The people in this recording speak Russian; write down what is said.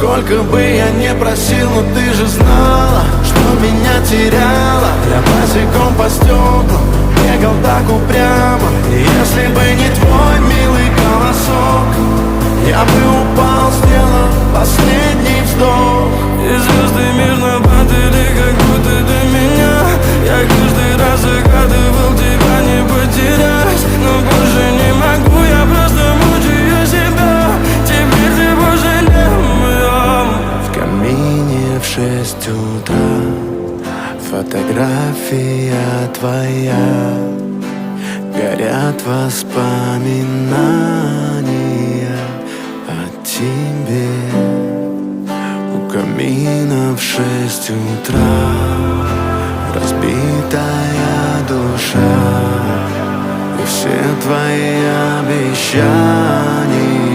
Сколько бы я не просил, но ты же знала, что меня теряла. Я босиком по стеклам бегал так упрямо. И если бы не твой милый голосок, я бы упал, сделав последний вздох. И звезды мирно падали, как будто до меня. Я каждый раз загадывал тебя не потерять, но больше не могу, я просто мучаю себя. Теперь ты пожалел моем. В камине в 6 утра фотография твоя, горят воспоминания о тебе. У камина в 6 утра разбитая душа, и все твои обещания